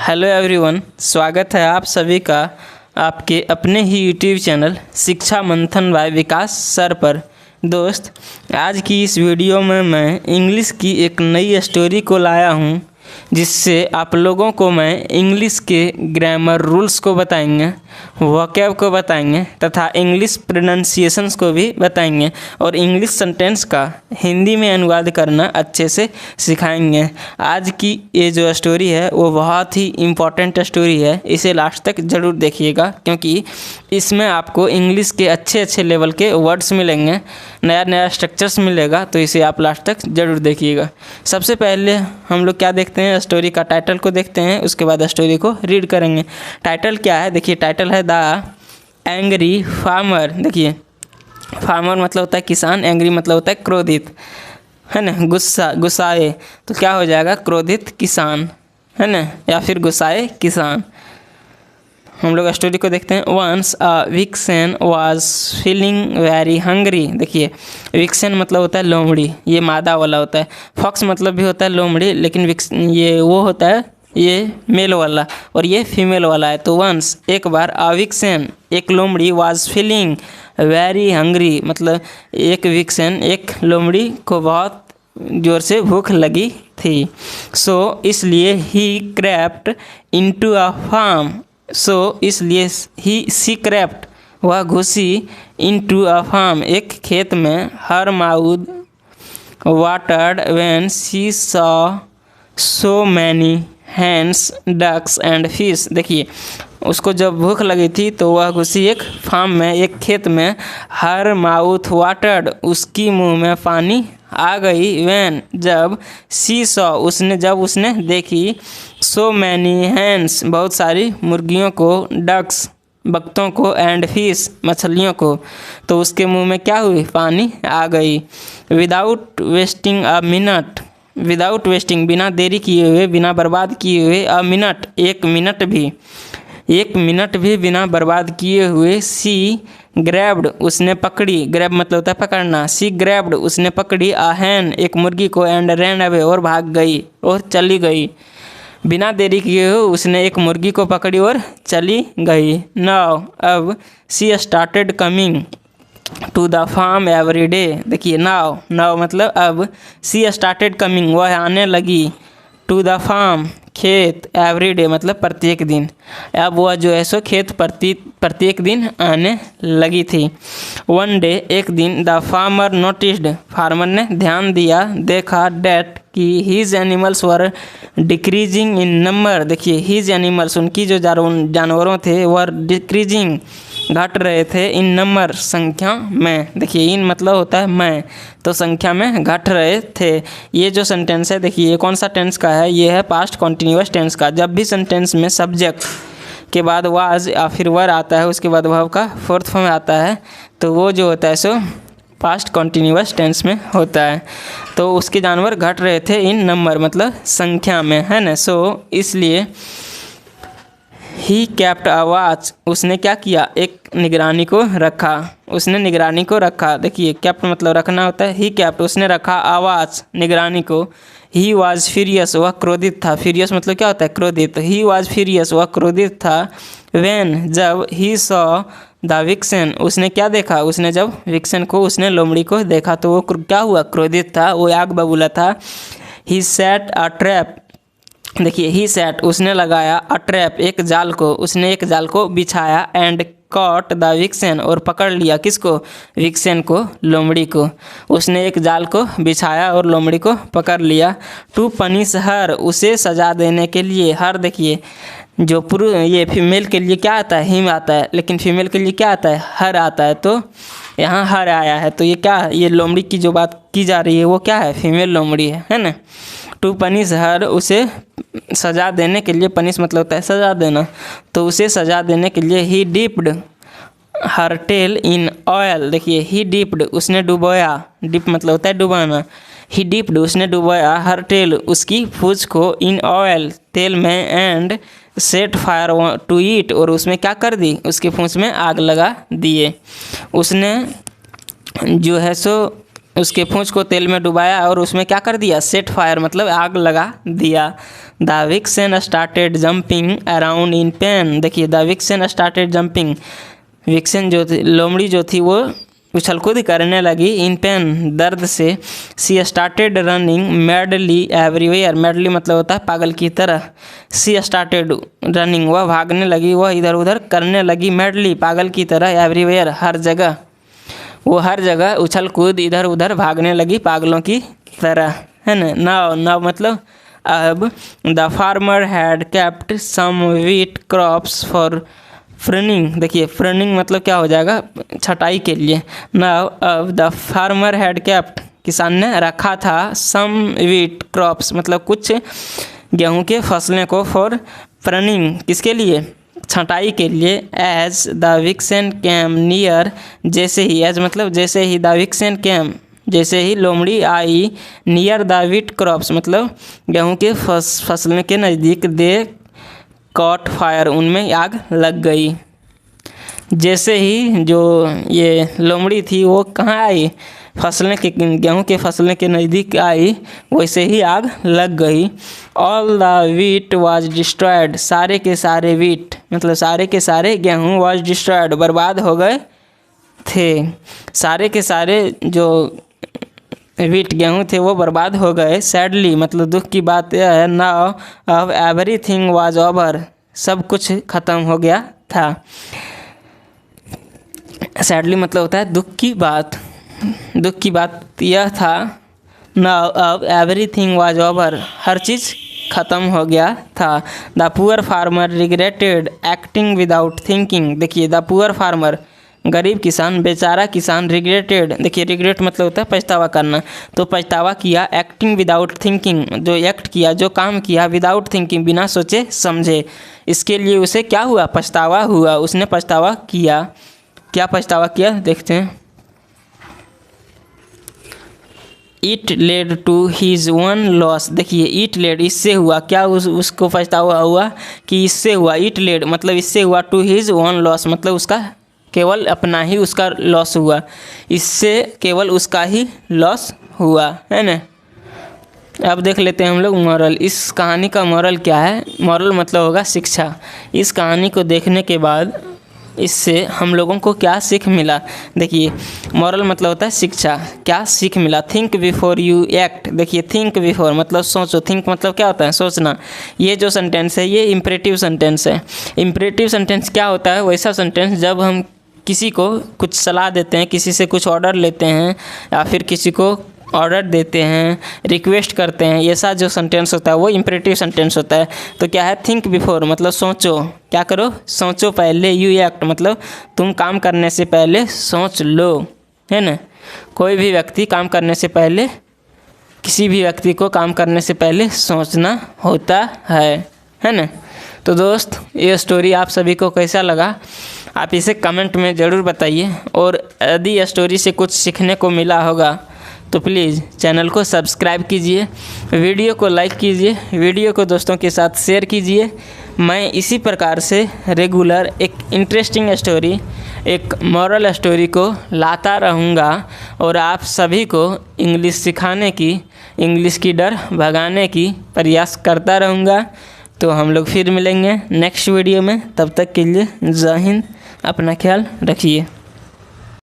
Hello everyone, स्वागत है आप सभी का आपके अपने ही यूट्यूब चैनल शिक्षा मंथन बाय विकास सर पर। दोस्त, आज की इस वीडियो में मैं इंग्लिश की एक नई स्टोरी को लाया हूँ, जिससे आप लोगों को मैं इंग्लिश के ग्रामर रूल्स को बताएंगे, वोकैब को बताएंगे तथा इंग्लिश प्रोनाउंसिएशंस को भी बताएंगे और इंग्लिश सेंटेंस का हिंदी में अनुवाद करना अच्छे से सिखाएंगे। आज की ये जो स्टोरी है वो बहुत ही इम्पोर्टेंट स्टोरी है, इसे लास्ट तक ज़रूर देखिएगा क्योंकि इसमें आपको इंग्लिश के अच्छे अच्छे लेवल के वर्ड्स मिलेंगे, नया नया स्ट्रक्चर्स मिलेगा, तो इसे आप लास्ट तक ज़रूर देखिएगा। सबसे पहले हम लोग क्या देखते हैं, स्टोरी का टाइटल को देखते हैं, उसके बाद स्टोरी को रीड करेंगे। टाइटल क्या है, देखिए टाइटल है द एंग्री फार्मर। देखिए फार्मर मतलब होता है किसान, एंग्री मतलब होता है क्रोधित, है ना, गुस्साए, तो क्या हो जाएगा क्रोधित किसान, है ना, या फिर गुस्साए किसान। हम लोग स्टोरी को देखते हैं। Once a vixen was feeling very hungry. देखिए विक्सन मतलब होता है लोमड़ी, ये मादा वाला होता है। फॉक्स मतलब भी होता है लोमड़ी, लेकिन ये वो होता है ये मेल वाला और ये फीमेल वाला है। तो वंस एक बार अ विक्सन एक लोमड़ी वाज फीलिंग वेरी हंग्री, मतलब एक विक्सन एक लोमड़ी को बहुत जोर से भूख लगी थी। सो इसलिए ही क्रेप्ट इनटू अ फार्म। सो इसलिए सी क्रेप्ट वह घुसी इनटू अ फार्म एक खेत में। Her mouth watered when she saw so many hens ducks and fish. देखिए उसको जब भूख लगी थी तो वह घुसी एक फार्म में, एक खेत में। हर माउथ वाटर्ड उसकी मुंह में पानी आ गई। व्हेन जब सी सॉ उसने देखी सो मैनी हैंड्स बहुत सारी मुर्गियों को, डक्स बत्तों को, एंड फिश मछलियों को, तो उसके मुंह में क्या हुई, पानी आ गई। Without wasting a minute, without wasting बिना देरी किए हुए, बिना बर्बाद किए हुए, अ मिनट एक मिनट भी बिना बर्बाद किए हुए, सी ग्रैब्ड उसने पकड़ी, ग्रैब मतलब होता है पकड़ना, सी ग्रैब्ड उसने पकड़ी, आ हैन एक मुर्गी को, एंड रैन अवे और भाग गई और चली गई। बिना देरी किए हुए उसने एक मुर्गी को पकड़ी और चली गई। नाउ अब she started coming to the farm every day. देखिए नाउ मतलब अब, सी स्टार्टेड कमिंग वह आने लगी, टू द फार्म खेत, एवरी डे मतलब प्रत्येक दिन। अब वह जो है सो खेत प्रत्येक दिन आने लगी थी। वन डे एक दिन, द फार्मर नोटिस्ड फार्मर ने ध्यान दिया, देखा, डेट कि these animals were decreasing in number. देखिए हीज एनिमल्स उनकी जो जानवरों थे वर डिक्रीजिंग घट रहे थे, इन नंबर संख्या में। देखिए इन मतलब होता है मैं, तो संख्या में घट रहे थे। ये जो सेंटेंस है देखिए ये कौन सा टेंस का है, ये है पास्ट कॉन्टिन्यूअस टेंस का। जब भी सेंटेंस में सब्जेक्ट के बाद वाज या फिर वर आता है, उसके बाद वर्ब का फोर्थ फॉर्म आता है, तो वो जो होता है सो पास्ट कॉन्टिन्यूअस टेंस में होता है। तो उसके जानवर घट रहे थे इन नंबर मतलब संख्या में, है ना। सो इसलिए ही कैप्ट अ वॉच उसने क्या किया, एक निगरानी को रखा, उसने निगरानी को रखा। देखिए कैप्ट मतलब रखना होता है, ही कैप्ट उसने रखा, अ वॉच निगरानी को। ही वॉज फ्यूरियस वह क्रोधित था, फ्यूरियस मतलब क्या होता है क्रोधित, ही वॉज फ्यूरियस वह क्रोधित था। व्हेन जब ही सॉ द विक्सन उसने क्या देखा, उसने जब विक्सन को, उसने लोमड़ी को देखा तो वो क्या हुआ, क्रोधित था, वो आग बबूला था। ही सेट अ ट्रैप। देखिए ही सेट उसने लगाया, अ ट्रैप एक जाल को, उसने एक जाल को बिछाया, एंड कॉट द विक्सन और पकड़ लिया किसको, विक्सन को, लोमड़ी को। उसने एक जाल को बिछाया और लोमड़ी को पकड़ लिया। टू पनिश हर उसे सजा देने के लिए। हर देखिए जो पुरुष ये फीमेल के लिए क्या आता है, हिम आता है, लेकिन फीमेल के लिए क्या आता है, हर आता है, तो यहाँ हर आया है, तो ये क्या है, ये लोमड़ी की जो बात की जा रही है वो क्या है, फीमेल लोमड़ी है ना। टू पनिश हर उसे सजा देने के लिए, पनिश मतलब होता है सजा देना, तो उसे सजा देने के लिए he dipped her tail in oil. देखिए ही डिप्ड उसने डुबोया, डिप मतलब होता है डुबाना, ही डिप्ड उसने डुबोया, हर टेल उसकी पूंछ को, इन ऑयल तेल में, and set fire to it और उसमें क्या कर दी, उसकी पूंछ में आग लगा दिए। उसने जो है सो उसके पूंछ को तेल में डुबाया और उसमें क्या कर दिया, सेट फायर मतलब आग लगा दिया। The vixen started jumping around in pain. देखिए the vixen started jumping, vixen जो थी, लोमड़ी जो थी वो उछल कूद करने लगी इन पेन, दर्द से। She started running madly everywhere, madly मतलब होता है पागल की तरह। सी स्टार्टेड रनिंग, वह भागने लगी, वह इधर उधर करने लगी, मैडली पागल की तरह, एवरीवेयर हर जगह, वो हर जगह उछल कूद इधर उधर भागने लगी पागलों की तरह, है ना। नाउ नाउ मतलब अब, the farmer had kept some wheat crops for farming. देखिए फ्रनिंग मतलब क्या हो जाएगा, छटाई के लिए। नाउ अब द फार्मर हैड केप्ट, किसान ने रखा था, सम व्हीट क्रॉप्स मतलब कुछ गेहूं के फसलें को, फॉर फ्रनिंग किसके लिए, छटाई के लिए। As the vixen came near, जैसे ही, एज मतलब जैसे ही, द विक्सन कैम जैसे ही लोमड़ी आई, नियर द व्हीट क्रॉप्स मतलब गेहूं के फसलें के नज़दीक, दे कॉट फायर उनमें आग लग गई। जैसे ही जो ये लोमड़ी थी वो कहाँ आई, फसलें के, गेहूं के फसलें के नज़दीक आई, वैसे ही आग लग गई। All the wheat was destroyed, सारे के सारे व्हीट मतलब सारे के सारे गेहूं, वाज डिस्ट्रॉयड बर्बाद हो गए थे, सारे के सारे जो व्हीट गेहूँ थे वो बर्बाद हो गए। सैडली मतलब दुख की बात यह है, नाउ अब एवरीथिंग वाज ओवर, सब कुछ ख़त्म हो गया था। सैडली मतलब होता है दुख की बात, दुख की बात यह था, नाउ अब एवरीथिंग वाज ओवर, हर चीज़ ख़त्म हो गया था। The poor farmer regretted acting without thinking. देखिए द पुअर फार्मर गरीब किसान, बेचारा किसान, रिग्रेटेड, देखिए रिग्रेट मतलब होता है पछतावा करना, तो पछतावा किया, एक्टिंग विदाउट थिंकिंग जो एक्ट किया, जो काम किया, विदाउट थिंकिंग बिना सोचे समझे, इसके लिए उसे क्या हुआ, पछतावा हुआ, उसने पछतावा किया। क्या पछतावा किया देखते हैं। It led to his own loss. देखिए इट लेड इससे हुआ क्या, उसको पछतावा हुआ कि इससे हुआ, इट लेड मतलब इससे हुआ, टू हीज वन लॉस मतलब उसका केवल अपना ही उसका लॉस हुआ, इससे केवल उसका ही लॉस हुआ, है ना। अब देख लेते हैं हम लोग मॉरल। इस कहानी का मॉरल क्या है, मॉरल मतलब होगा शिक्षा। इस कहानी को देखने के बाद इससे हम लोगों को क्या सीख मिला। देखिए मॉरल मतलब होता है शिक्षा, क्या सीख मिला। Think before you act. देखिए थिंक बिफोर मतलब सोचो, थिंक मतलब क्या होता है, सोचना। ये जो सेंटेंस है ये इम्परेटिव सेंटेंस है। इम्परेटिव सेंटेंस क्या होता है, वैसा सेंटेंस जब हम किसी को कुछ सलाह देते हैं, किसी से कुछ ऑर्डर लेते हैं या फिर किसी को ऑर्डर देते हैं, रिक्वेस्ट करते हैं, ऐसा जो सेंटेंस होता है वो इम्परेटिव सेंटेंस होता है। तो क्या है, थिंक बिफोर मतलब सोचो, क्या करो, सोचो पहले। यू एक्ट मतलब तुम काम करने से पहले सोच लो, है ना। कोई भी व्यक्ति काम करने से पहले, किसी भी व्यक्ति को काम करने से पहले सोचना होता है ना। तो दोस्त ये स्टोरी आप सभी को कैसा लगा, आप इसे कमेंट में ज़रूर बताइए। और यदि ये स्टोरी से कुछ सीखने को मिला होगा तो प्लीज़ चैनल को सब्सक्राइब कीजिए, वीडियो को लाइक कीजिए, वीडियो को दोस्तों के साथ शेयर कीजिए। मैं इसी प्रकार से रेगुलर एक इंटरेस्टिंग स्टोरी, एक मॉरल स्टोरी को लाता रहूँगा और आप सभी को इंग्लिश सिखाने की, इंग्लिश की डर भगाने की प्रयास करता रहूँगा। तो हम लोग फिर मिलेंगे नेक्स्ट वीडियो में, तब तक के लिए जय हिंद, अपना ख्याल रखिए।